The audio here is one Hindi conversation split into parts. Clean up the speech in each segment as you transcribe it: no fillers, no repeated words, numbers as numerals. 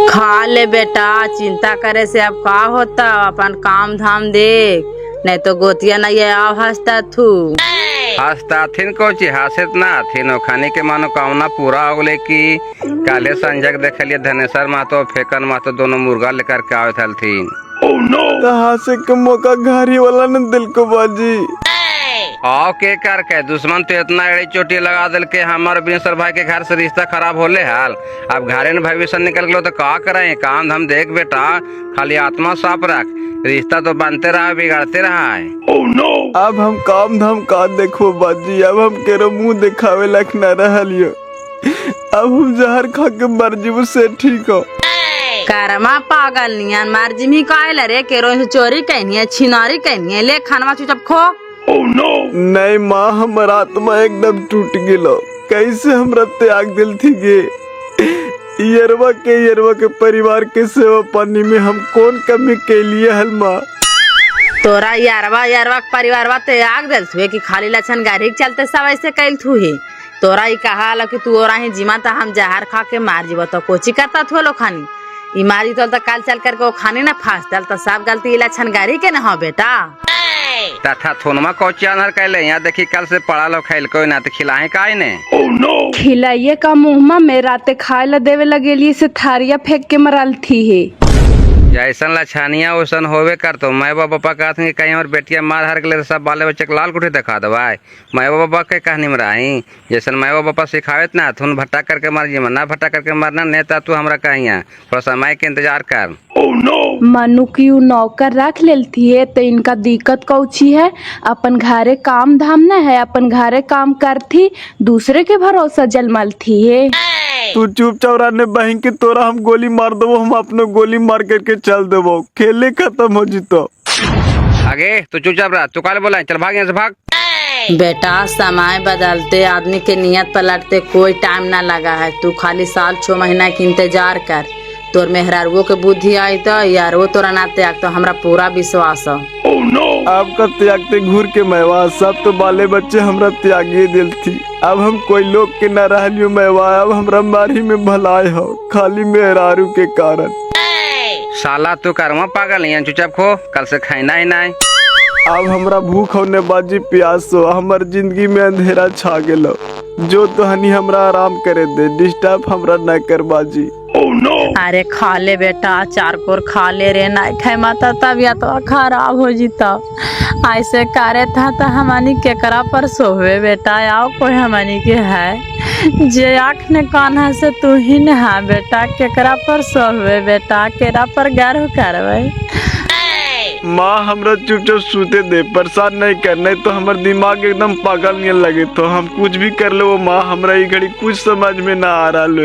खा ले बेटा, चिंता करे से अब का होता, अपन काम धाम देख, नहीं तो गोतिया नहीं है आव हंसता थू। हंसता थिन कोची हंसत ना थिन ओ खाने के मनोकामना पूरा हो गले की काले संजक देखलिए धनेश्वर मातो फेकन मातो दोनों मुर्गा लेकर के आवे थलथिन। कहाँ से के मौका घारी वाला ने दिल को बाजी। आओ के कर के दुश्मन तो इतना एड़ी चोटी लगा दिल के हमारे बिनेश्वर भाई के घर से रिश्ता खराब होले हाल। अब घरे न भविष्य निकल गलो तो का करें, काम धाम देख बेटा, खाली आत्मा साफ रख, रिश्ता तो बनते रहा बिगड़ते रहा है। अब हम काम धाम का देखो बाजी, अब हम केरो मुंह दिखावे लायक न रहलियो, अब हम जहर खा के मर जीव से ठीक हो। करमा पागल नियन मार जिमी कायल रे, केरो से चोरी कहनी है, छिनारी कहनी है, ले खानवा चुपचाप खो। नहीं माँ, हमारा आत्मा एकदम टूट गेलो, कैसे हमरा त्याग दिल थी गे। यरवा के परिवार के सेवा पानी में हम कौन कमी के लिए हल माँ। तोरा यारवा परिवारवा त्याग दिल थुए कि खाली लक्षण गाड़ी के चलते सब ऐसे कैल थू ही। तोरा ही कहा कि तू और ही जीमा था, हम जहर खा के मार जीव तो कोची करता थो लो खानी ई मारी तो काल चल करके वो खानी ना फांस दल तो सब गलती लक्षण गाड़ी के न हो बेटा। तथा थोनमा कोची अनहर कैले यहाँ देखी कल से पड़ा लो खैल कोई ना तो खिलाए काहे ने। खिलाइए का मुँहमा में राते खाए ला देवे लगेली से थारिया फेंक के मरल थी है। जैसन लछानिया वैसन होवे कर तो मैं बाबा कहते हैं कहीं और बेटिया मार हर गले सब बाले बच्चे के लाल कुठी दिखा दवाई। मैं बाबा के कहनी में रही जैसन मैं बाबा सिखावत ना थुन भट्टा करके मार जी ना भट्टा करके मारना नेता तू हमरा कहिया थोड़ा समय के इंतजार कर। मनु की नौकर रख लेती है तो इनका दिक्कत कौची है, अपन घरे काम धाम न है, अपन घरे काम करती दूसरे के भरोसा जलमल थी है। तू चुपचाप रहने बहन के, तोरा हम गोली मार देवो, हम अपने गोली मार करके चल देवो, खेले खत्म हो जीतो। आगे तू चुपचाप रह, तू काले बोला चल भाग यहाँ से भाग। बेटा समय बदलते आदमी के नियत पलटते कोई टाइम ना लगा है, तू खाली साल 6 महीना के इंतजार कर, तोर मेहरारुओ के बुद्धि आई तो यारो तोरा ना त्याग तो हमरा पूरा विश्वास है। आपका त्यागते घूर के मैवा सब तो बाले बच्चे हमरा त्यागी दिल थी, अब हम कोई लोग के न रहलियो मैवा, अब हमरा मारी में भलाई हो खाली मेहरारू के कारण। साला तू करवा पागल यहाँ चुपचाप खो, कल से खाना ही नहीं। अब हमरा भूख होने बाजी प्यास हो, हमर जिंदगी में अंधेरा छा गेलो, जो तो हनी हमरा आराम करे दे, डिस्टर्ब हमरा न कर बाजी। अरे खा ले बेटा, 4 कोर खा ले रे, नहीं खाए माता तबियत तो खराब हो जीता, ऐसे करे था तो हमानी केकरा पर सोवे बेटा, आओ कोई हमानी के है जे आँख ने कान है से तू ही न है बेटा, केकरा पर सोवे बेटा, केरा पर गर्व करवे। माँ हमरा चुपचाप सूते दे, परेशान नहीं कर, नहीं तो हमार दिमाग एकदम पागल नहीं लगे तो हम कुछ भी कर लो। माँ हमरा ये घड़ी कुछ समझ में ना आ रहा लो।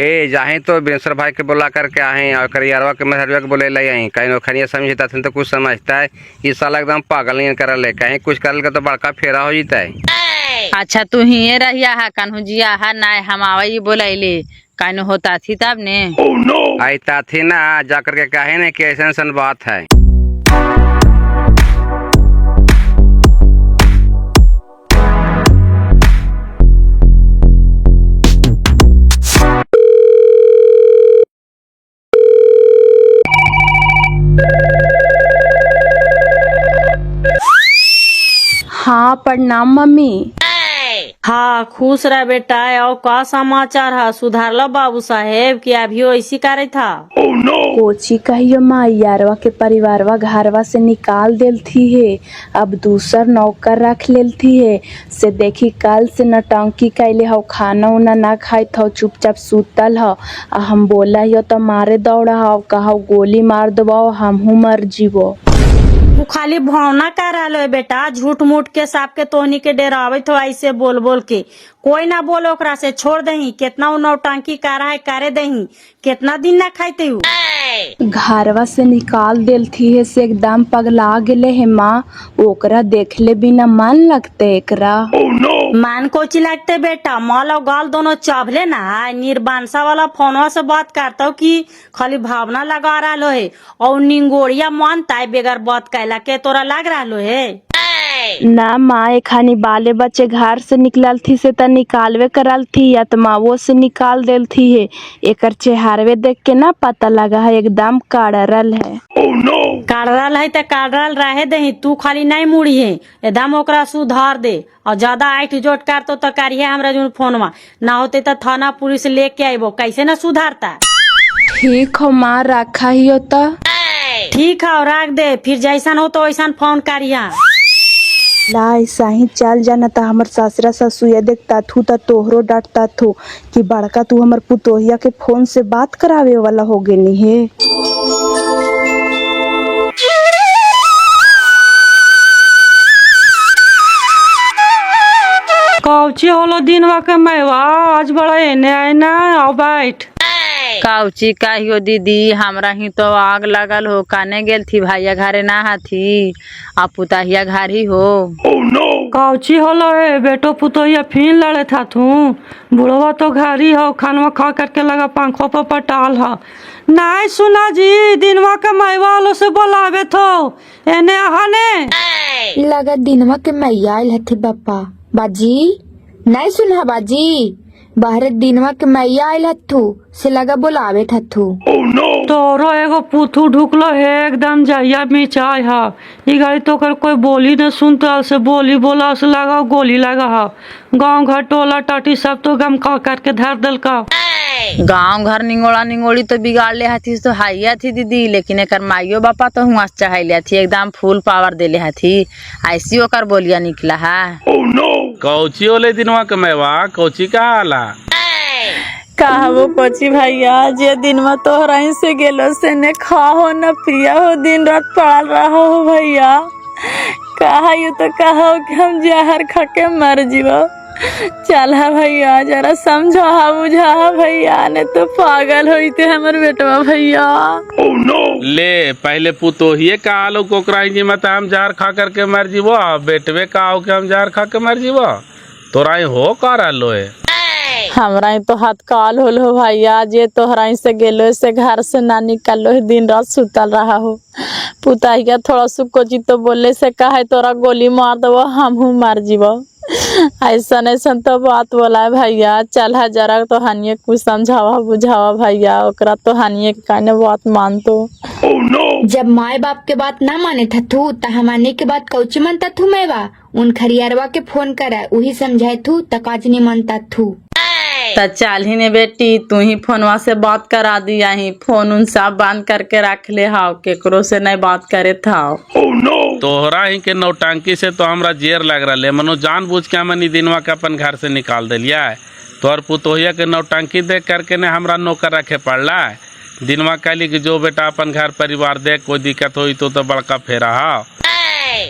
ए जाहे तो बिनेश्वर भाई के बोला करके आए और करियारवा के मेहरवा के बोले ले आई, कहीं खनिया समझता थे तो कुछ समझता है, ये साला एकदम पागल नहीं कर ले, कहीं कुछ कर तो बड़का फेरा हो जाता है। अच्छा तू ही रहिया है कन्हुजिया है ना, हम आवाई बोले कहनो होता थी तब ने आईता थी ना जा करके कहे न कि ऐसा बात है। हाँ प्रणाम मम्मी। हाँ खुश रह बेटा, और का समाचार है, सुधारला बाबू साहेब कि अभी ऐसी करे था। कोची कहियो माँ, यारवा के परिवारवा घरवा से निकाल देल थी है, अब दूसर नौकर रख लेल थी है, से देखी कल से नटंकी कैले हो, खाना उना ना खाई था, चुपचाप सुतल हो, हम बोला यो तो मारे दौड़ा हो, कहा गोली मार दबो हमहू मर जीवो। तू खाली भावना कर रहा है बेटा, झूठ मूठ के सांप के तोहनी के डेरावे तो ऐसे बोल बोल के, कोई ना बोलो ओकरा से, छोड़ दही, कितना उ नौटंकी कर रहा है करे दही, कितना दिन ना खाते हूँ। घरवा से निकाल देल थी है से एकदम पगला गेले है माँ, ओकरा देखले बिना मन लगते एकरा। मान कोची लगते बेटा, माल और गाल दोनों चावले ना है, निर्बांसा वाला फोनवा से बात करता हूँ कि खाली भावना लगा रहा है, और निंगोड़िया मानता है बेगर बात कैला के तोरा लग रहा है। ना माँ एखानी बाले बच्चे घर से निकलल थी से त निकालवे करल थी या तो मावो से निकाल देल थी है। एकर चेहरवे देख के ना पता लगा है एकदम काड़रल है। काढ़ल है तो काढ़ल रहे दही, तू खाली नहीं मुड़ी है, एकदम ओकरा सुधार दे। और ज्यादा आइठ जोट कर तो करिए हमरा जो फोनवा, ना होते तो थाना पुलिस लेके आइबो। कैसे ना सुधारता? ठीक हो माँ, रखा ही होता। ठीक है, रख दे, फिर जैसन हो तो वैसन फोन करिया। ला ऐसा ही चल जाना था। हमर ससुरा ससुया देखता थू तो तोहरो डांटता थू कि बड़का तू हमर पुतोहिया के फोन से बात करावे वाला हो गेनी है। कौची होलो दिनवा के मैवा, आज बड़ा एने आना आओ बैठ। काउची काहियो दीदी, हमरा ही तो आग लगल हो। काने गेल थी भैया घरे ना हाथी आ पुताहिया घर ही हो। कौची होलो है बेटो पुतोहिया फिर लड़े था तू। बुढ़वा तो घर ही हो, खानवा खा करके लगा पंखों पर पटाल हो। नहीं सुना जी, दिनवा के मैवा वालों से बोलावे थो एने आने। लगा दिनवा के मैया आयल हथी बापा। बाजी नहीं सुना बाजी, बाहर दिनवा के मैया आयल हथू से लगा बोलावे थथू। तोरो एगो पुथू ढुकलो है एकदम जहिया मिचाई हा। ई घड़ी तो कर कोई बोली न सुनता से बोली बोला से लगा गोली लगा हा। गांव घर टोला टाटी सब तो गम का करके धर दल का। गांव घर निंगोड़ा निंगोड़ी तो बिगाड़ ले हथी तो हाइया थी दीदी, लेकिन एकर माइयो बापा तो हुआ चढ़ाइले थी, एकदम फुल पावर देले हथी। ऐसी ओकर बोलिया निकला है। कौची ओले दिनवा के मैवा, कौची का आला? कहबो कोची भैया, जे दिन में तोहरा से गेलो से ने खाओ न पिया हो, दिन रात पड़ल रहो हो भैया। कहा यू तो कहो कि हम जहर खा के मर जीवो। चल भैया जरा समझा बुझा भैया, ने तो पागल होते हमर बेटवा भैया। ले पहले पुतोहिए का आलो कोकराई जी मत हम जहर खा करके मर जीवो, बेटवे का आओ के हम जहर खा के मर जीवो। तोरा हो कर आलो है? हमरा तो हाथ काल होलो भैया, जे तोहरा से गेलो से घर से ना निकलो, दिन रात सुतल रहा हो। पुताहिया थोड़ा सुकोची तो बोले से कहे तोरा गोली मार दबो, हमहू मार जीवो। ऐसा तो बात बोला है भैया। चल जरा तो हानिए कुछ समझावा बुझावा भैया, ओकरा तो हानिए के कहने बात मान तो। जब माए बाप के बात ना माने थू त हमाने के बात कौची मनता थू मैवा। उन खरियारवा के फोन करे वही समझाए थू त काज नहीं मनता थू। तो चल ही ने बेटी, तू ही फोनवा से बात करा दिया ही। फोन उन सब बंद करके रख ले हाओ, केकरो से नहीं बात करे था। तोहरा ही के नौटंकी से तो हमरा जेर लग रहा है। मनो जानबूझ के हमनी दिनवा के अपन घर से निकाल दिलिया। तोहर पुतोहिया के नौटंकी देख करके ने हमरा नौकर रखे पड़ला। दिनवा कहली कि जो बेटा अपन घर परिवार देख, कोई दिक्कत हुई तो बड़का फेरा हा।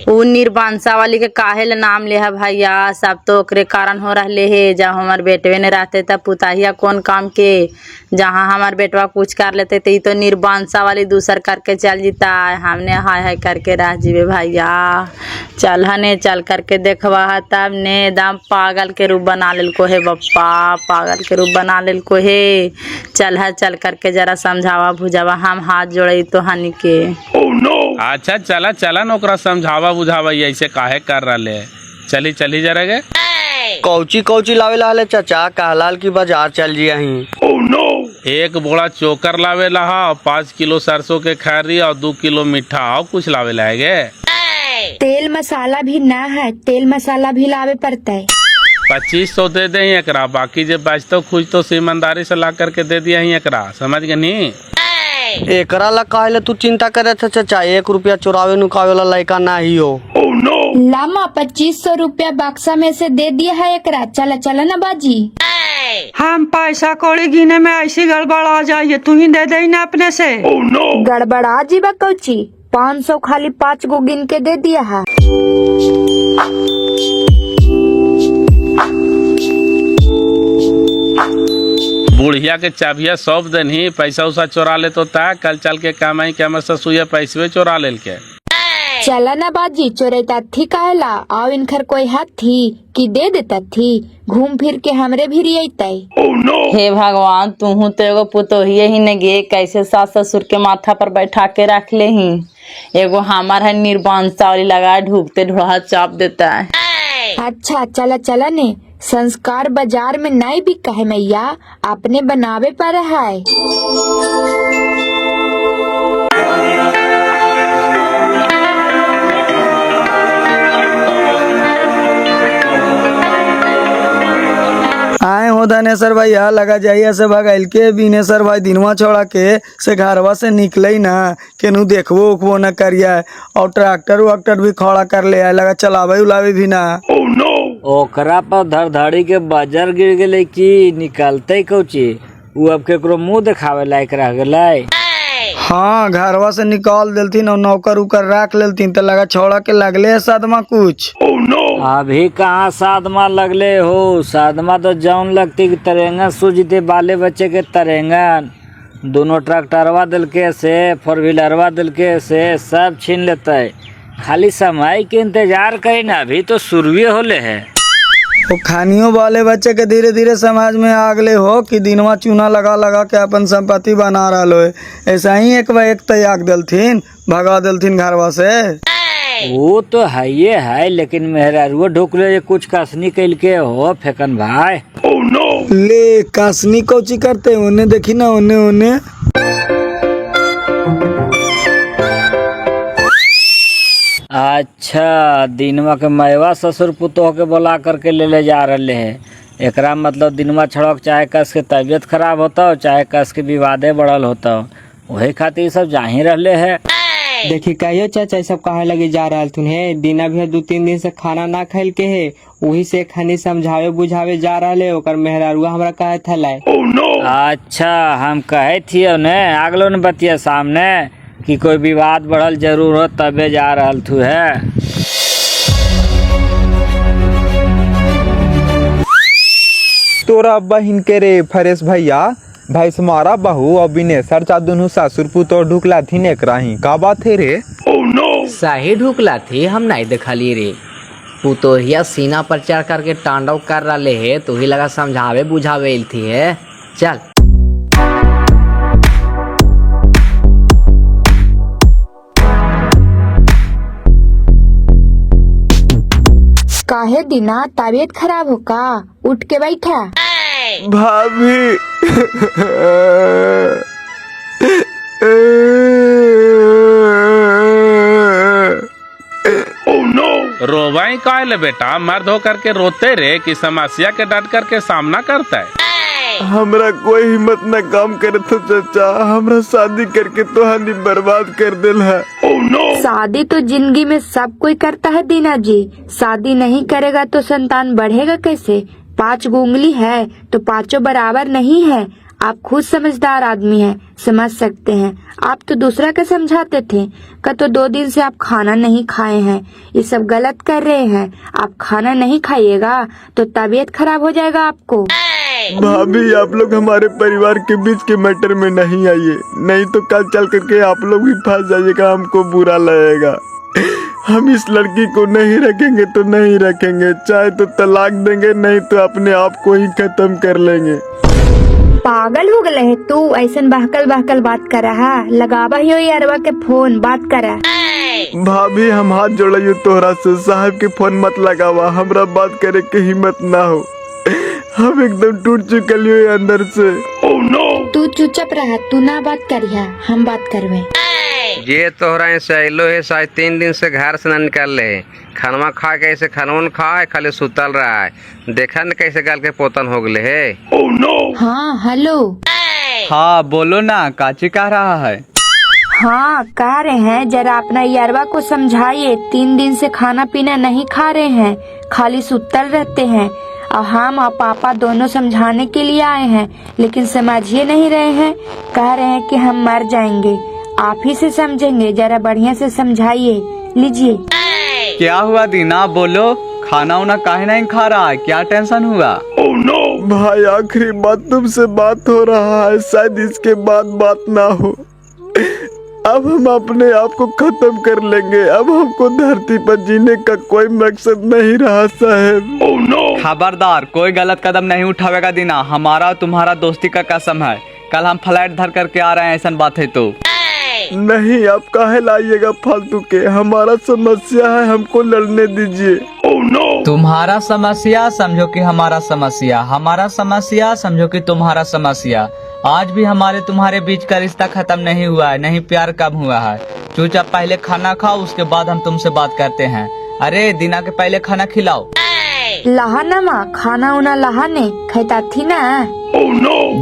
उ निर्बांसा वाली के काहे नाम ले है भैया, सब तो ओकरे कारण हो रहे है। जब हमारे बेटवे ने रहते तब पुताहिया कौन काम के, जहाँ हमारे बेटवा कुछ कर लेते थे तो निर्बांसा वाली दूसर करके चल जीता। हमने हाय हाय करके रह जीवे भैया। चल हने चल करके देखवा है, तब ने एकदम पागल के रूप बना लेल को है बप्पा, पागल के रूप बना लेल को है। चल करके जरा समझावा बुझावा, हम हाथ जोड़े तो हनी के। अच्छा चला चला नौकरा समझावा बुझावा, ऐसे काहे कर रहा है। चली चली जरा गे। कौची कौची लावे ला चाचा, कहलाल की बाजार चल जिया ही। एक बोड़ा चोकर लावे ला, 5 किलो सरसों के खैरी और 2 किलो मीठा और कुछ लावे लागे। तेल मसाला भी ना है, तेल मसाला भी लावे पड़ता है। 2500 दे दे एकरा, बाकी जे बचतो खुज तो ईमानदारी से ला करके दे दिया ही एकरा, समझ गए नी। एकरा ला काहे तू चिंता करे था चाचा, 1 रुपया चुरावे नुकावे वाला लड़का ना ही हो। लामा 2500 रुपया बक्सा में से दे दिया है एकरा। चला चला ना बाजी। हम पैसा कौड़ी गिने में ऐसी गड़बड़ आ जाइए, तू ही दे दे ना अपने से। गड़बड़ा जी बा कौची, 500 खाली 5 गो गिन के दे दिया है। बुढ़िया के चाबिया सब दिन ही पैसा उसा चोरा ले तो ता कल चल के काम आई के हमर ससुया पैसे चोरा लेल के। चला ना बाजी चोरैता थी काहेला आओ इनखर कोई हाथ थी कि दे देता थी घूम फिर के हमरे भी रियते। हे भगवान, तू तो एगो पुतोहिए ही ने गे, कैसे सास ससुर के माथा पर बैठा के रख ले ही। एगो हमार है निर्बांसा वाली लगा ढूकते ढोहा चाप देता है। अच्छा चला चला ने, संस्कार बाजार में नहीं बिका है मैया, अपने बनावे पर है। आए हो धनेश्वर भाई, यहाँ लगा जाइए से भगाइल के बिनेश्वर भाई दिनवा छोड़ा के से घरवा से निकले ना केनू देखबो उखबो न करिया, और ट्रैक्टर वैक्टर भी खड़ा कर ले आए, लगा चलावे उलावे भी ना। ओकरा पर धड़धड़ी के बाजार गिर गेले कि निकलते कौची, उ अब केकरो मुंह दिखावे लायक रह गेलै। हाँ, घरवा से निकाल देलथिन और नौकर उकर रख लेलथिन तो लगा छोड़ा के लगले है सादमा कुछ। अभी कहाँ सादमा लगले हो, सादमा तो जौन लगती कि तरेंगन सूझते बाले बच्चे के तरेंगन, दोनों ट्रैक्टरवा दिलके से फोर व्हीलरवा दिलके से सब छीन लेते। खाली समय के इंतजार करे ना, अभी तो शुरुए होले है। वो खानियों वाले बच्चे के धीरे धीरे समाज में आगले हो कि दिनवा चूना लगा लगा के अपन संपत्ति बना रहा है। ऐसा ही एक त्याग देलथिन, भगा देलथिन घरवा से। वो तो है ये है, लेकिन मेहरारुआ ढोकले कुछ कसनी कैल के हो फेकन भाई। ले कसनी कोची करते उन्हें देखी ना, उन्हें अच्छा, दिनवा के मैवा ससुर पुतोह के बुला करके ले जा रहे हैं। एकरा मतलब दिनवा छड़क चाहे कस के तबीयत खराब होता हो, चाहे कस के विवादे बढ़ल होता हो, वही खातिर सब जा ही रहे है। देखी कहियो चाचा सब कहे लगे जा रहा है, दीना भी 2-3 दिन से खाना ना खाइल के है, वही से खानी समझावे बुझावे जा रहा ओकर मेहरारुआ हमरा कहे थला। अच्छा, हम कहे थी ने आगलो ने बतिया सामने कि कोई विवाद बढ़ल जरूर हो तबे जा रहल थू है। तोरा बहिन के रे फरेश भैया, भाई समारा बहू और बिनेसर चा दुनू ससुर पुतोह ढुकला थी एकरा ही, का बात है रे? सही ढुकला थी, हम नहीं देखली रे। पुतोहिया सीना पर चढ़ करके तांडव कर रहे है, तो ही लगा समझावे बुझावे थी है। चल काहे दीना तबीयत खराब हो का, उठ के बैठा। भाभी रोवाई काहे बेटा, मर्द हो करके रोते रे कि समस्या के डट करके सामना करता है। हमरा कोई हिम्मत न काम करे तो चाचा, हमरा शादी करके तो हानि बर्बाद कर दिल है। शादी तो जिंदगी में सब कोई करता है दीना जी, शादी नहीं करेगा तो संतान बढ़ेगा कैसे? 5 उंगली है तो 5 बराबर नहीं है। आप खुद समझदार आदमी हैं, समझ सकते हैं। आप तो दूसरा का समझाते थे का तो 2 दिन से आप खाना नहीं खाए हैं, ये सब गलत कर रहे हैं। आप खाना नहीं खाइएगा तो तबीयत खराब हो जाएगा आपको। भाभी, आप लोग हमारे परिवार के बीच के मैटर में नहीं आइए, नहीं तो कल चल करके आप लोग भी फंस जाइएगा, हमको बुरा लगेगा। हम इस लड़की को नहीं रखेंगे तो नहीं रखेंगे, चाहे तो तलाक देंगे, नहीं तो अपने आप को ही खत्म कर लेंगे। पागल हो गए है तू, ऐसा बहकल बहकल बात कर रहा, लगावा ही यारवा के फोन बात करा। भाभी, हम हाथ जोड़ियो तोहरा से, साहब के फोन मत लगावा, हमरा बात करे के हिम्मत ना हो, हम एकदम टूट चुकल अंदर से। तू चुपचाप रहा, तू ना बात करिया, हम बात करवे। ये तोहरा सहेलो है, शायद 3 दिन से घर से न निकल रहे, खानवा खा के ऐसे खानवा खा है, खाली सुतल रहा है, देखा न कैसे गाल के पोतन हो गए है। हाँ हेलो। हाँ बोलो ना, काची कह रहा है? हाँ कह रहे हैं, जरा अपना यारवा को समझाइए, 3 दिन से खाना पीना नहीं खा रहे हैं, खाली सुतल रहते हैं। और हम और पापा दोनों समझाने के लिए आए हैं, लेकिन समझिए नहीं रहे हैं, कह रहे हैं कि हम मर जाएंगे। आप ही से समझेंगे, जरा बढ़िया से समझाइए। लीजिए। क्या हुआ दीना, बोलो, खाना उना काहे नहीं खा रहा है, क्या टेंशन हुआ? भाई, आखिरी बात तुमसे बात हो रहा है, शायद इसके बाद बात ना हो। अब हम अपने आप को खत्म कर लेंगे। अब हमको धरती पर जीने का कोई मकसद नहीं रहा साहब। खबरदार, कोई गलत कदम नहीं उठावेगा दीना। हमारा और तुम्हारा दोस्ती का कसम है। कल हम फ्लाइट धर करके आ रहे हैं, ऐसा बात है तो नहीं, आप काहे लाइएगा फालतू के। हमारा समस्या है, हमको लड़ने दीजिए। तुम्हारा समस्या समझो कि हमारा समस्या, हमारा समस्या समझो कि तुम्हारा समस्या। आज भी हमारे तुम्हारे बीच का रिश्ता खत्म नहीं हुआ है, नहीं प्यार कम हुआ है। चूचा पहले खाना खाओ, उसके बाद हम तुमसे बात करते हैं। अरे दीना के पहले खाना खिलाओ। लहा माँ, खाना उना लहाने खाता थी ना।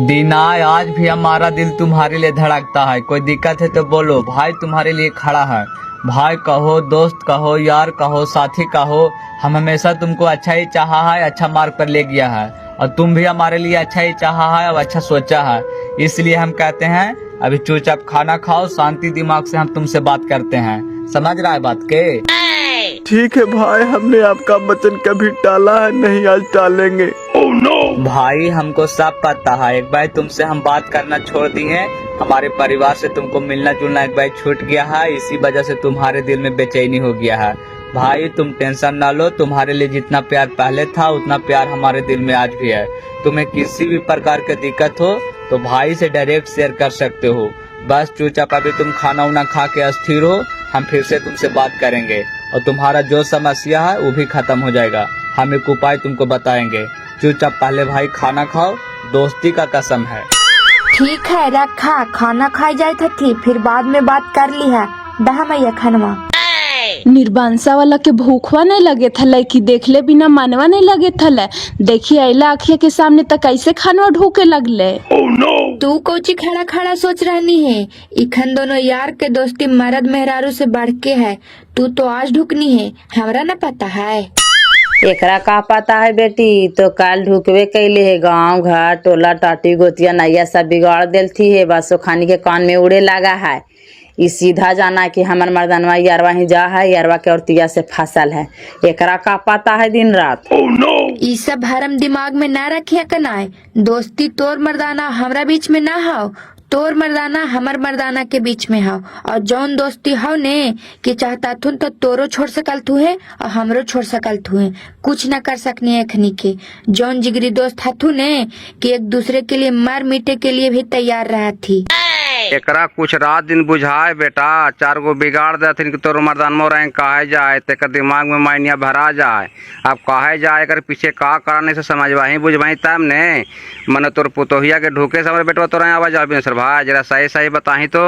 दीना, आज भी हमारा दिल तुम्हारे लिए धड़कता है। कोई दिक्कत है तो बोलो, भाई तुम्हारे लिए खड़ा है। भाई कहो, दोस्त कहो, यार कहो, साथी कहो, हम हमेशा तुमको अच्छा ही चाहा है, अच्छा मार्ग पर ले गया है। और तुम भी हमारे लिए अच्छा ही चाहा है और अच्छा सोचा है। इसलिए हम कहते हैं अभी चुपचाप खाना खाओ, शांति दिमाग से हम तुमसे बात करते हैं। समझ रहा है बात के? ठीक है भाई, हमने आपका वचन कभी टाला है नहीं, आज टालेंगे। भाई हमको सब पता है, एक बार तुमसे हम बात करना छोड़ दिए, हमारे परिवार से तुमको मिलना जुलना एक बार छूट गया है। इसी वजह से तुम्हारे दिल में बेचैनी हो गया है। भाई तुम टेंशन ना लो, तुम्हारे लिए जितना प्यार पहले था उतना प्यार हमारे दिल में आज भी है। तुम्हें किसी भी प्रकार की दिक्कत हो तो भाई से डायरेक्ट शेयर कर सकते हो। बस चुपचाप अभी तुम खाना उना खा के अस्थिर हो, हम फिर से तुमसे बात करेंगे और तुम्हारा जो समस्या है वो भी खत्म हो जाएगा। हम एक उपाय तुमको बताएंगे। चुपचाप पहले भाई खाना खाओ, दोस्ती का कसम है। ठीक है, रखा खाना खाई जाए थी, फिर बाद में बात कर ली है। दहा मैया खनवा। निर्बांसा वाला के भूखवा नहीं लगे थले कि देखले बिना मनवा नहीं लगे थले। देखिए अला अखिया के सामने तक कैसे खानवा ढूके लगले। तू कोची खड़ा खड़ा सोच रहनी है? इखन दोनों यार के दोस्ती मर्द मेहरारू से बढ़ के है। तू तो आज ढुकनी है, हमरा न पता है। एकरा का पता है बेटी, तो काल ढुकवे कैले है। गांव घर टोला टाटी गोतिया नैया सब बिगाड़ देल थी है। बस खानी के कान में उड़े लगा है। ई सीधा जाना कि हमार मर्दनवा यारवा ही जा है, यारवा के औरतिया से फसल है। एकरा का पता है दिन रात। ई सब भरम दिमाग में ना रखिया कनाए। दोस्ती तोर मर्दाना हमरा बीच में ना हो, तोर मर्दाना हमर मर्दाना के बीच में हो। और जौन दोस्ती हो ने कि चाहता थुन तो तोरो छोड़ सकल तू है और हमरो छोड़ सकल तू है। कुछ न कर सकनी है एखनी के। जौन जिगरी दोस्त हथु ने कि एक दूसरे के लिए मर मिटे के लिए भी तैयार रहा थी। एकरा कुछ रात दिन बुझाए बेटा, चार गो बिगाड़ देथिन कि तोर मर्दानमो रैंक काहे जाए, तेकर दिमाग में मायनिया भरा जाए। अब काहे जाए कर पीछे का कारण से समझवाही बुझवाही तब ने। मने तोर पुतोहिया के ढूके समझ बेटवा तोरा आवाज आबी सर भाई, जरा सही सही बताही तो।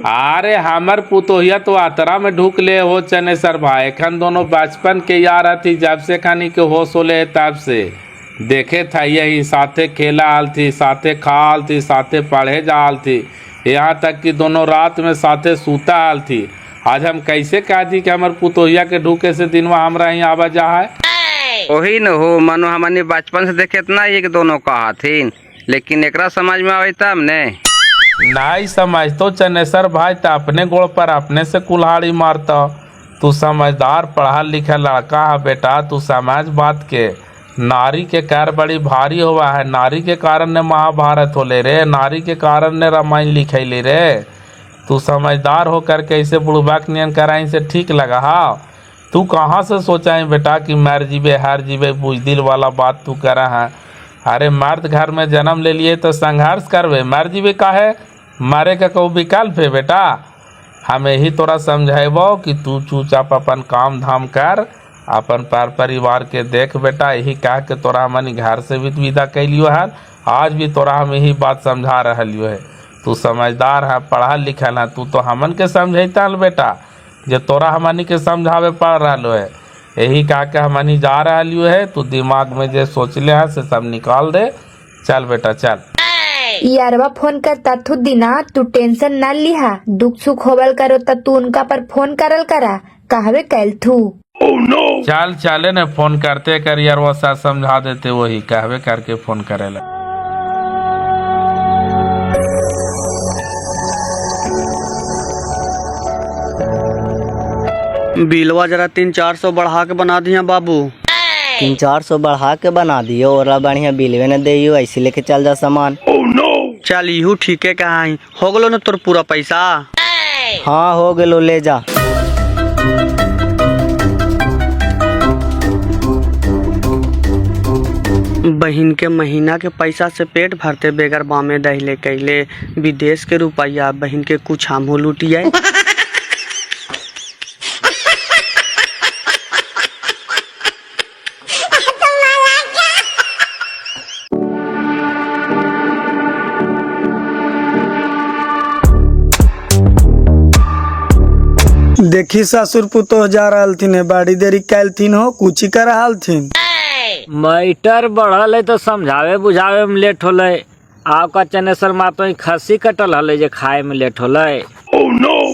अरे हमर पुतोहिया तो आतरा में ढूक ले हो चने सर भाई। एखन दोनों बचपन के यार थी, जब से खानी के होश होले तब से देखे था यही साथे खेला आल थी, साथे खा आल थी, साथे पढ़े जा आल थी, यहाँ तक कि दोनों रात में साथे सूता आल थी। आज हम कैसे कह दी कि हमार पुतोहिया के ढूके से दिनवा हमरा ही आवा जा है। वही न हो, मनो हमनी बचपन से देखे इतना एक दोनों कहा थी, लेकिन एकरा समझ में आवे तब ने। नहीं समझ तो चनेसर भाई, तो अपने गोड़ पर अपने से कुल्हाड़ी मारता। तू समझदार पढ़ा लिखा लड़का है बेटा, तू समझ बात के। नारी के कार बड़ी भारी हुआ है। नारी के कारण ने महाभारत होले रे, नारी के कारण ने रामायण लिखैली रे। तू समझदार हो करके ऐसे बुढ़बाक नियन कराई से ठीक लगा। हाँ, तू कहाँ से सोचा है बेटा कि मर जीवे हार जीवे बुझदिल वाला बात तू करा है। अरे मर्द घर में जन्म ले लिए तो संघर्ष करवे, मर जीवे काहे, मारे का कहू विकल्प है बेटा। हम यही तोरा समझेबो कि तू चुपचाप अपन काम धाम कर, अपन परिवार के देख बेटा। यही कह के तोरा हमनी घर से भी विदा कैलियो है। आज भी तोरा हम यही बात समझा रहियो है। तू समझदार है, पढ़ा लिखल है, तू तो हमन के समझता बेटा, जो तोरा हमनी के समझावे पड़ रहा है। यही कह के हमनी जा रहियो है। तू दिमाग में जो सोचले है से सब निकाल दे। चल बेटा चल। यारवा फोन करता थू दीना, तू टेंशन न लिहा। दुख सुख होवल करो तो तू उनका पर फोन करल करा, कहवे कैल थू। चल चले न फोन करते कर यार, वो सब समझा देते, वही कहवे करके फोन करेला। बिलवा जरा 300-400 बढ़ा के बना दिया बाबू। 300-400 बढ़ा के बना दियो, और बढ़िया बिलवे न दियो, ऐसे लेके चल जा सामान। चल इहू ठीके कहा हो गलो न तोर पूरा पैसा। हाँ हो गेलो, ले जा। बहिन के महीना के पैसा से पेट भरते बेगर बामे दहिले कैले विदेश के रुपया बहिन के कुछ हमहू लूटिए। देखी ससुर पुतोह जा रहल थीन, बड़ी देरी कैल थीन हो, कुछ कर रहल थीन। मैटर बढ़ल है तो समझावे बुझावे में लेट होले। आपका चनेसर माँ तो खस्सी कटल हले जे खाए में लेट होले।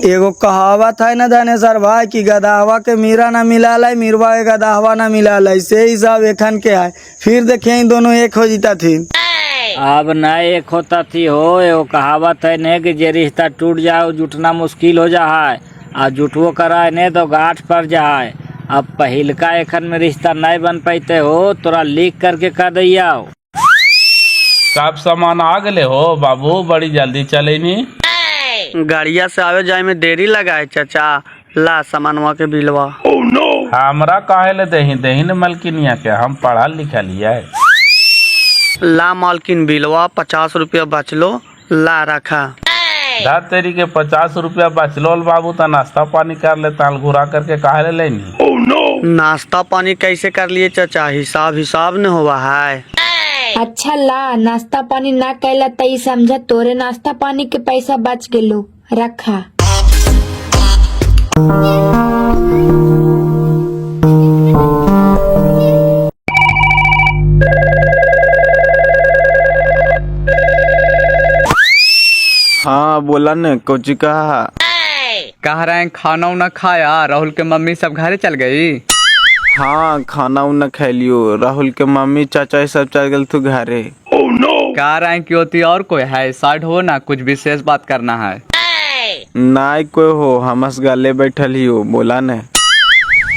एगो कहावत है ना धनेसर भाई कि गदाहवा के मीरा ना मिला लाई, मीरवा के गदाहवा ना मिला लाई, से ही सब एखन के है। फिर देखिए दोनों एक हो जीता थी। अब न एक होता थी हो, एगो कहावत है ने कि जे रिश्ता टूट जाए जुटना मुश्किल हो जा है, आ जुटवो कराए ने तो गांठ पड़ जाए। अब पहिलका एखन में रिश्ता नहीं बन पाते हो, तोरा लीक करके कर दिया। सब सामान आ गए हो बाबू, बड़ी जल्दी चले नी। गाड़िया से आवे जाए में देरी लगा है चाचा, ला सामानवा के बिलवा। हमरा काहे ले दही न मलकिनिया के, हम पढ़ा लिखा लिया है। ला मालकिन बिलवा, 50 रुपया बचलो, ला रखा। धर तेरी के 50 रुपया बचलो बाबू, तो नाश्ता पानी कर ले, ताल घुरा करके काहे ले लेनी। नाश्ता पानी कैसे कर लिए चाचा, हिसाब न हुआ है। अच्छा ला, नाश्ता पानी ना कैला तई समझ, तोरे नाश्ता पानी के पैसा बच गेलो, रखा। हाँ बोला न, कोची कहा? कह रहे हैं खाना उना खाया, राहुल के मम्मी सब घरे चल गई। हाँ खाना उना खैलियो, राहुल के मम्मी चाचा ये सब चल गए तू घरे। कह रहे हैं कि होती और कोई है साइड हो ना, कुछ विशेष बात करना है। नाई कोई हो, हमस गले बैठल ही हो, बोला न।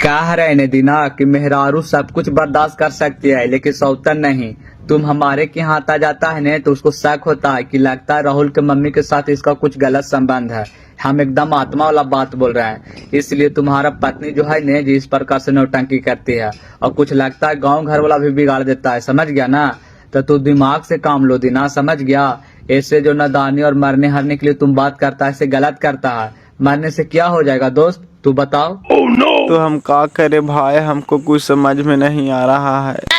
कह रहे ने दीना कि मेहरारू सब कुछ बर्दाश्त कर सकती है लेकिन सौतन नहीं। तुम हमारे के यहाँ आता जाता है ने तो उसको शक होता है कि लगता है राहुल के मम्मी के साथ इसका कुछ गलत संबंध है। हम एकदम आत्मा वाला बात बोल रहे हैं, इसलिए तुम्हारा पत्नी जो है ने जिस प्रकार से नौटंकी करती है और कुछ लगता है गांव घर वाला भी बिगाड़ देता है, समझ गया ना। तो तू दिमाग से काम लो दीना, समझ गया। ऐसे जो नादानी और मरने हरने के लिए तुम बात करता है, ऐसे गलत करता है। मरने से क्या हो जाएगा दोस्त, तू बताओ। तो हम क्या करे भाई, हमको कुछ समझ में नहीं आ रहा है।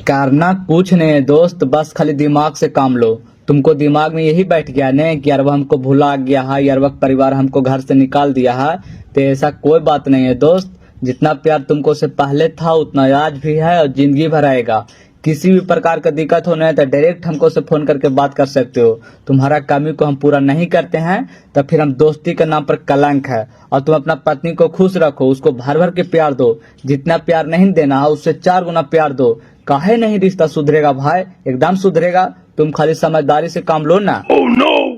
करना कुछ नहीं है दोस्त, बस खाली दिमाग से काम लो। तुमको दिमाग में यही बैठ गया ने कि अरवा हमको भुला गया है, अरवा परिवार हमको घर से निकाल दिया है। तो ऐसा कोई बात नहीं है दोस्त, जितना प्यार तुमको से पहले था उतना आज भी है और जिंदगी भर आएगा। किसी भी प्रकार का दिक्कत होना है तो डायरेक्ट हमको से फोन करके बात कर सकते हो। तुम्हारा कमी को हम पूरा नहीं करते हैं तो फिर हम दोस्ती के नाम पर कलंक है। और तुम अपना पत्नी को खुश रखो, उसको भर भर के प्यार दो, जितना प्यार नहीं देना है उससे 4 गुना प्यार दो। काहे नहीं रिश्ता सुधरेगा भाई, एकदम सुधरेगा। तुम खाली समझदारी से काम लो ना।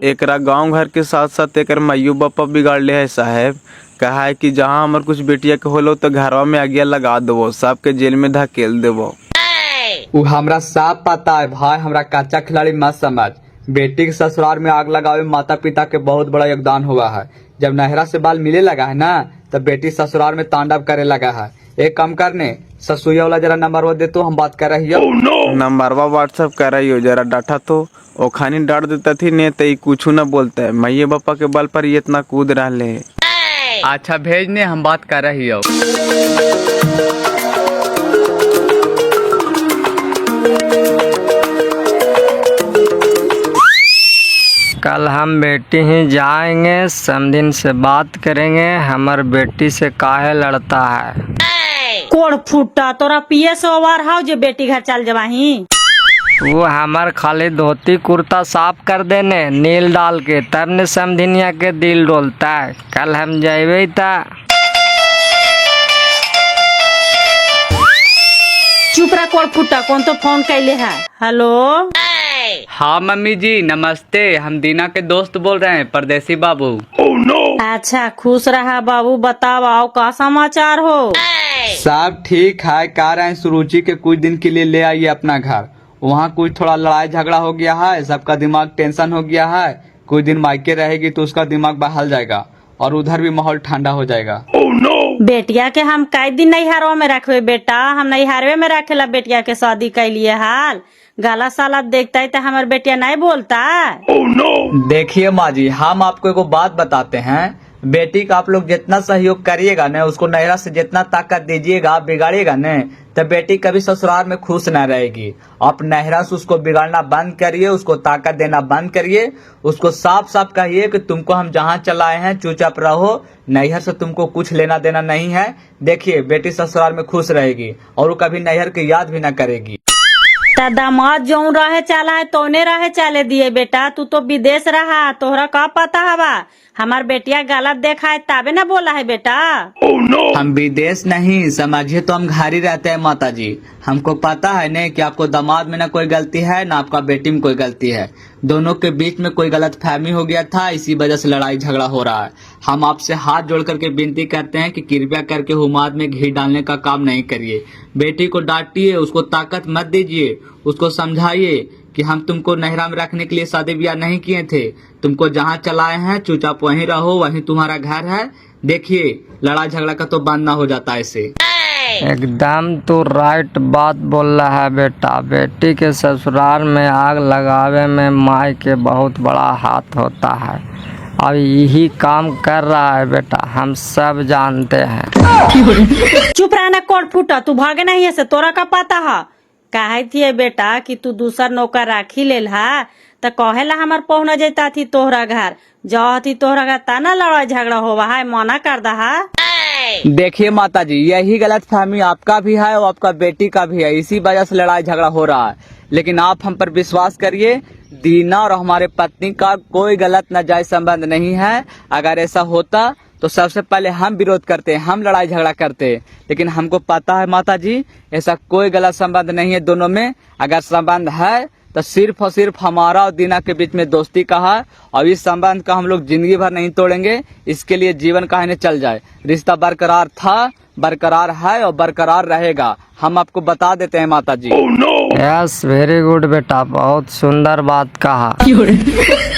एकरा गांव घर के साथ साथ एक माइयो बापा बिगाड़ ले है साहब। कहा है कि जहाँ हमार कुछ बेटिया के होलो तो घरवा में आगिया लगा देवो, सबके जेल में धकेल देवो। वो हमरा साफ पता है भाई, हमरा कच्चा खिलाड़ी मत समझ। बेटी के ससुराल में आग लगावे माता पिता के बहुत बड़ा योगदान हुआ है। जब नहरा से बाल मिले लगा है ना तब बेटी ससुराल में तांडव करे लगा है। एक काम करने, ससुया वाला जरा नंबर दे तो हम बात कर रही हो। नंबरवा व्हाट्सएप कर रही हो, जरा डाटा तो ओखानी डांट देता थी ने तो कुछ न बोलता है। मैये बापा के बल पर ये इतना कूद रहा है। अच्छा भेजने, हम बात कर रही हो। कल हम बेटी ही जाएंगे, समदिन से बात करेंगे, हमार बेटी से काहे लड़ता है। कोड़ फूटा तोरा पिए से ओवर हाउ जे बेटी घर चल जवाही। वो हमार खाली धोती कुर्ता साफ कर देने नील डाल के, तब ने समधिनिया के दिल डोलता है। कल हम जाए ता। चुप रह कोड़ फूटा, कौन तो फोन कैले है। हेलो हाँ मम्मी जी नमस्ते, हम दीना के दोस्त बोल रहे हैं, परदेसी बाबू। अच्छा खुश रहा बाबू, बताओ आओ का समाचार हो। सब ठीक है, कह रहे हैं सुरुचि के कुछ दिन के लिए ले आइए अपना घर। वहाँ कुछ थोड़ा लड़ाई झगड़ा हो गया है, सबका दिमाग टेंशन हो गया है। कुछ दिन मायके रहेगी तो उसका दिमाग बहल जाएगा। और उधर भी माहौल ठंडा हो जाएगा। बेटिया के हम कई दिन नैहरों में रखवे बेटा, हम नैहरवे में रखेला बेटिया के शादी कैलिए हाल। गाला साला देखता है तो हमार बेटिया नहीं बोलता। देखिए माँ जी, हम आपको एक बात बताते हैं, बेटी का आप लोग जितना सहयोग करिएगा न, उसको नैहरा से जितना ताकत दीजिएगा, बिगाड़िएगा न, तो बेटी कभी ससुराल में खुश न रहेगी। आप नैहरा से उसको बिगाड़ना बंद करिए, उसको ताकत देना बंद करिए, उसको साफ साफ कहिए कि तुमको हम जहाँ चलाए हैं चुपचाप रहो, नैहर से तुमको कुछ लेना देना नहीं है। देखिए बेटी ससुराल में खुश रहेगी और वो कभी नैहर की याद भी न करेगी। दामाद जो रहे चाला है तोने रहे चाले दिए बेटा, तू तो विदेश रहा, तोहरा का पता हवा। हमार बेटिया गलत देखा है तबे न बोला है बेटा। हम विदेश नहीं, समझिए तो हम घर ही रहते हैं माता जी। हमको पता है न कि आपको दामाद में न कोई गलती है न आपका बेटी में कोई गलती है, दोनों के बीच में कोई गलत फहमी हो गया था, इसी वजह से लड़ाई झगड़ा हो रहा है। हम आपसे हाथ जोड़ करके विनती करते हैं कि कृपया करके हुमाद में घी डालने का काम नहीं करिए। बेटी को डांटिए, उसको ताकत मत दीजिए, उसको समझाइए कि हम तुमको नहरा में रखने के लिए शादी ब्याह नहीं किए थे, तुमको जहाँ चलाए हैं चुपचाप वहीं रहो, वहीं तुम्हारा घर है। देखिए लड़ाई झगड़ा का तो बंद ना हो जाता है इससे। एकदम तो राइट बात बोल रहा है बेटा। बेटी के ससुराल में आग लगावे में माई के बहुत बड़ा हाथ होता है। अब यही काम कर रहा है बेटा, हम सब जानते हैं। चुप रहना कोट फूटा, तू भागे नहीं है से तोरा का पता है। कहे थी बेटा कि तू दूसर नौकर राखी ले हा, तो कहेला हमार पहुना जैता थी तोहरा घर, जाओ थी तोहरा घर तना लड़ाई झगड़ा होवा है, मना कर दहा। देखिए माता जी, यही गलत फहमी आपका भी है और आपका बेटी का भी है, इसी वजह से लड़ाई झगड़ा हो रहा है। लेकिन आप हम पर विश्वास करिए, दीना और हमारे पत्नी का कोई गलत नाजायज संबंध नहीं है। अगर ऐसा होता तो सबसे पहले हम विरोध करते, हम लड़ाई झगड़ा करते, लेकिन हमको पता है माता जी ऐसा कोई गलत संबंध नहीं है दोनों में। अगर संबंध है तो सिर्फ और सिर्फ हमारा और दीना के बीच में दोस्ती का है, और इस संबंध का हम लोग जिंदगी भर नहीं तोड़ेंगे। इसके लिए जीवन कहने चल जाए, रिश्ता बरकरार था, बरकरार है और बरकरार रहेगा। हम आपको बता देते हैं माता जी। यस, वेरी गुड बेटा, बहुत सुंदर बात कहा।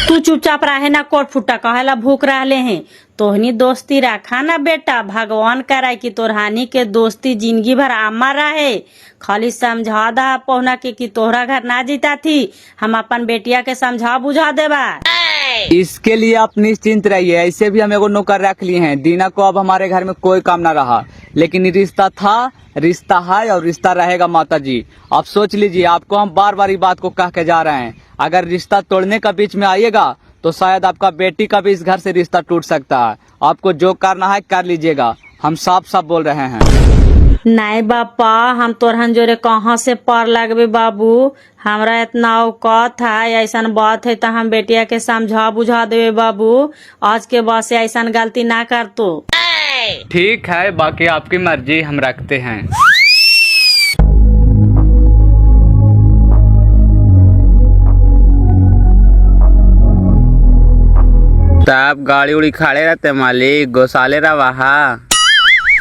तू चुपचाप रहे ना कोट फुटा, कहेला भूख रहले हैं। तोहनी दोस्ती रखा ना बेटा, भगवान कराए कि तोरहानी के दोस्ती जिंदगी भर आमा रहे। खाली समझा दा पहुना के कि तोहरा घर ना जीता थी, हम अपन बेटिया के समझा बुझा देबा। इसके लिए आप निश्चिंत रहिए, ऐसे भी हम एगो नौकर रख लिए हैं। दीना को अब हमारे घर में कोई काम ना रहा, लेकिन रिश्ता था, रिश्ता है और रिश्ता रहेगा माता जी। आप सोच लीजिए, आपको हम बार बार ये बात को कह के जा रहे हैं, अगर रिश्ता तोड़ने का बीच में आइएगा तो शायद आपका बेटी का भी इस घर से रिश्ता टूट सकता है। आपको जो करना है कर लीजिएगा, हम साफ साफ बोल रहे हैं। नहीं बापा, हम तोरहन जोरे कहाँ से पार लगबे बाबू, हमरा इतना औकात है, ऐसा बात है तो हम बेटिया के समझा बुझा देवे बाबू। आज के बाद से ऐसा गलती ना कर तो। ठीक है, बाकी आपकी मर्जी, हम रखते हैं। तब गाड़ी उड़ी खड़े रहते मालिक, गौशाले रहा।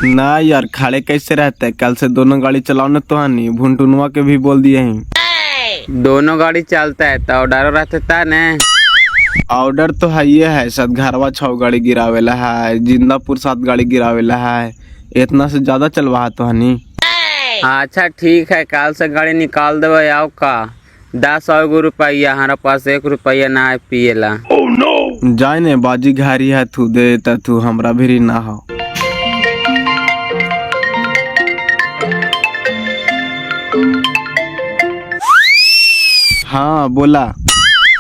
ना यार, खड़े कैसे रहते हैं? कल से दोनों गाड़ी चलाओ न तो हनी, भुनटुनवा के भी बोल दिए हैं। दोनों गाड़ी चलता है तो ऑर्डर रहते था न। ऑर्डर तो है ये है, सदघरवा 6 गाड़ी गिरावेला है, जिंदापुर 7 गाड़ी गिरावेला है, इतना से ज्यादा चलवा तो हनी। अच्छा ठीक है, कल से गाड़ी निकाल देवे। आओ का 10 रुपया, हमारा पास 1 रुपया ना है पिएला। जाए ने बाजी घारी है, तू दे तू हमरा भी ना हो। हाँ बोला।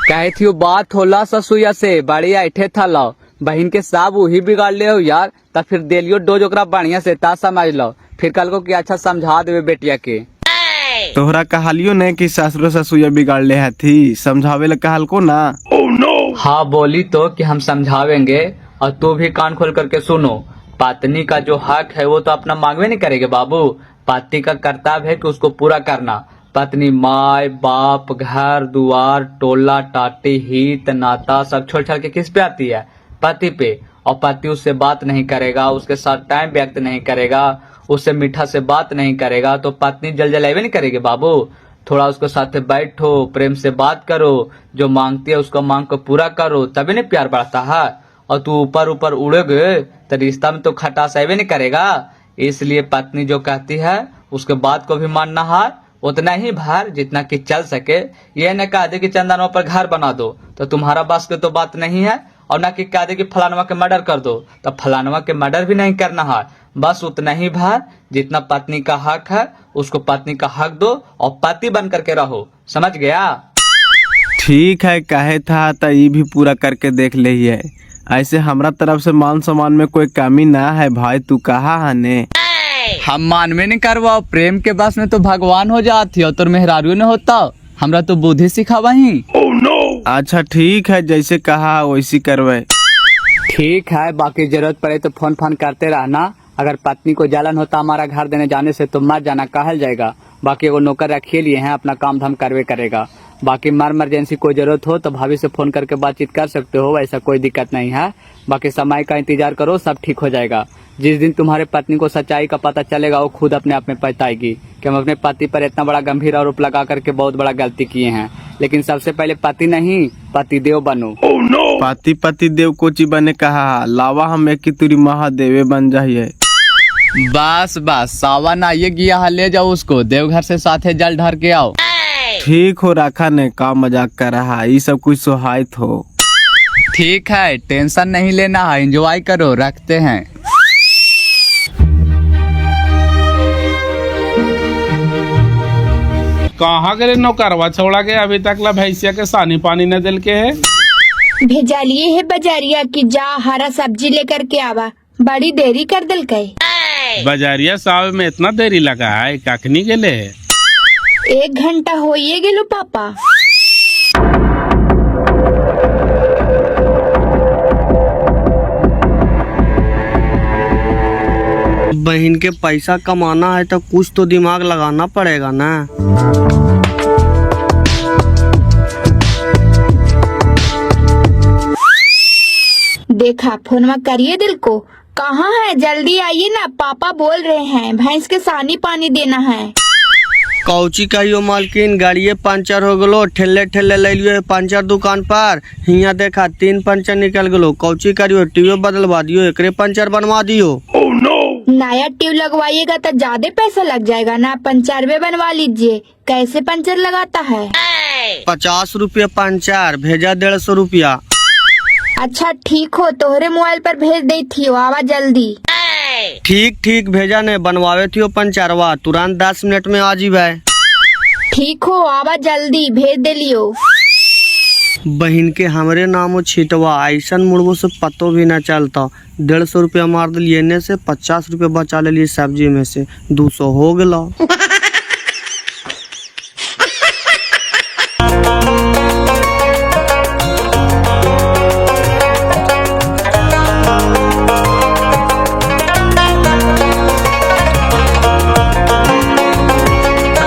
कहे थी वो बात होला ससुया से, बड़ी ऐठे था लो, बहन के साब वही बिगाड़ ले हो यार, तब फिर देलियो डोज ओकरा बढ़िया से ता समझ लो, फिर कल को क्या अच्छा समझा देवे बेटिया के। तोहरा कहलियो ने कि ससुर ससुया बिगाड़ ले है थी, समझावे ला कहल को ना। हाँ बोली तो कि हम समझावेंगे, और तू भी कान खोल करके सुनो। पत्नी का जो हक है वो तो अपना मांगवे नहीं करेगा बाबू, पति का कर्तव्य है कि उसको पूरा करना। पत्नी माय बाप, घर दुआर, टोला टाटी, हित नाता सब छोड़ छाड़ के किस पे आती है? पति पे। और पति उससे बात नहीं करेगा, उसके साथ टाइम व्यक्त नहीं करेगा, उससे मीठा से बात नहीं करेगा, तो पत्नी जलजलावे नहीं करेगी बाबू। थोड़ा उसके साथ बैठो, प्रेम से बात करो, जो मांगती है उसका मांग को पूरा करो, तभी नहीं प्यार बढ़ता है। और तू ऊपर ऊपर उड़ोगे तो रिश्ता में तो खटास आवे नहीं करेगा। इसलिए पत्नी जो कहती है उसके बात को भी मानना है, उतना ही भार जितना कि चल सके। ये न कह दे कि चंदनवा पर घर बना दो तो तुम्हारा बस की तो बात नहीं है, और न कि कह दे कि फलानवा के मर्डर कर दो तो फलानवा के मर्डर भी नहीं करना है। बस उतना ही भार जितना पत्नी का हक है उसको पत्नी का हक दो और पति बन करके रहो, समझ गया। ठीक है, कहे था तो ये भी पूरा करके देख लिये। ऐसे हमरा तरफ से मान सम्मान में कोई कमी ना है भाई, तू कहा है ने। हम मानवे नहीं करवाओ, प्रेम के बस में तो भगवान हो जाती हो, तो मेहरारू न होता, हमरा तो बुद्धि सिखावा ही। अच्छा ठीक है, जैसे कहा वैसी करवे। ठीक है, बाकी जरूरत पड़े तो फोन फोन करते रहना। अगर पत्नी को जलन होता हमारा घर देने जाने से तो मत जाना, कहल जाएगा। बाकी वो नौकर रखे लिए हैं, अपना काम धाम करवे करेगा। बाकी मर इमरजेंसी कोई जरूरत हो तो भाभी से फोन करके बातचीत कर सकते हो, ऐसा कोई दिक्कत नहीं है। बाकी समय का इंतजार करो, सब ठीक हो जाएगा। जिस दिन तुम्हारे पत्नी को सच्चाई का पता चलेगा वो खुद अपने आप में पछताएगी कि हम अपने पति पर इतना बड़ा गंभीर आरोप लगा करके बहुत बड़ा गलती किए हैं। लेकिन सबसे पहले पति नहीं पति देव बनो। पति देव कोची बने कहा, लावा हम एक की तुरी महादेवे बन जाइए। बस सावन आइए गया है, ले जाओ उसको देवघर से साथे जल ढार के आओ। ठीक हो, रखा ने का मजाक कर रहा है, ये सब कुछ सुहायत हो। ठीक है, टेंशन नहीं लेना है, एंजॉय करो, रखते हैं। कहाँ गए नौकरवा छोड़ा के अभी तक ला भैंसिया के सानी पानी न दिल के है। भेजा लिए है बजारिया की जा हरा सब्जी लेकर के आवा, बड़ी देरी कर दिल कई। बजारिया साहब में इतना देरी लगा है, कखनी गेले है? 1 घंटा होइए गेलो पापा। बहन के पैसा कमाना है तो कुछ तो दिमाग लगाना पड़ेगा ना। देखा फोनमा करिए दिल को, कहाँ है, जल्दी आइए ना, पापा बोल रहे हैं भैंस के सानी पानी देना है। कौची कहियो मालकिन, गाड़िए पंचर हो गलो, ठेले ले लियो पंचर दुकान पर। हिया देखा 3 पंचर निकल गलो, कौची करियो, ट्यूब बदलवा दियो, एकरे पंचर बनवा दियो। नया ट्यूब लगवाइएगा तो ज्यादा पैसा लग जाएगा ना, पंचरवे बनवा लीजिए। कैसे पंचर लगाता है? 50 रुपया पंचर, भेजा 150 रुपया। अच्छा ठीक हो, तोहरे मोबाइल पर भेज दी थी, आवा जल्दी। ठीक भेजा ने, बनवावे थियो पंचरवा, तुरंत 10 मिनट में आ जीवे। ठीक हो, आवा जल्दी, भेज दे लियो। बहन के हमरे नामो छिटवा, ऐसन मुड़बो से पतो भी न चलता। 150 रुपया मार दिलिए ने से 50 रुपया बचा ले लिए सब्जी में से, 200 हो गला।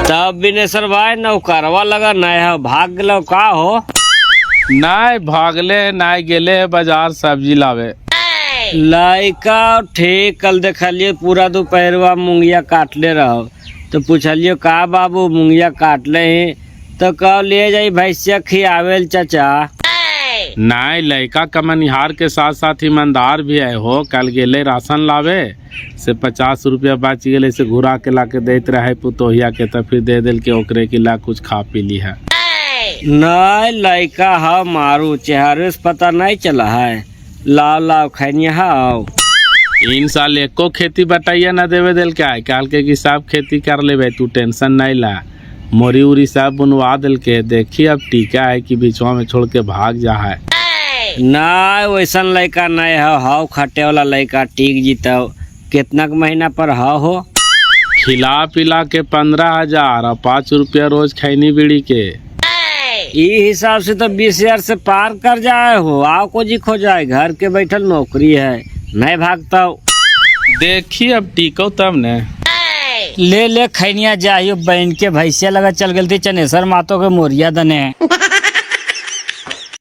तब बिनेश्वर भाई नौकरवा लगा नया भाग गलो का हो? नहीं भागले नहीं गेले बाजार सब्जी लावे। लड़का ठीक, कल देखलिए पूरा दोपहरवा मुंगिया काटले रहो तो पूछलियो का बाबू मुंगिया काटले ही तो कह ले जाई भैंसिया खियावेल चाचा। नहीं, लड़का कमनिहार के साथ साथ ईमानदार भी है हो। कल गेले राशन लावे से 50 रुपया बच गए से घुरा के ला के देते रहे पुतोहिया के, तो फिर दे दिल के ओकरे के ला कुछ खा पी ली है। नहीं लड़का हा मारू, चेहरे से पता नहीं चला है। लाओ खैनिया हाओ। इन साल एको खेती बटाइया न देवे दिल के, काल के कि सब खेती कर लेवे, तू टेंशन नहीं ला। मोरी उरी सब बुनवा दिल के, देखी अब टीका है कि बीचवा में छोड़ के भाग जा है। नहीं वैसन लड़का नहीं है, हाउ खटे वाला लड़का टिक जीता। कितना महीना पर हो? खिला पिला के 15,000 और 5 रुपया रोज खैनी बीड़ी के। ये हिसाब से तो 20,000 से पार कर जाए हो। आओ को जी खो जाए, घर के बैठल नौकरी है, नहीं भागता। देखी अब टीको तब ने। ले खैनिया जाइयो, बहन के भैंसिया लगा चल गई थी चनेसर मातो के मोरिया दने।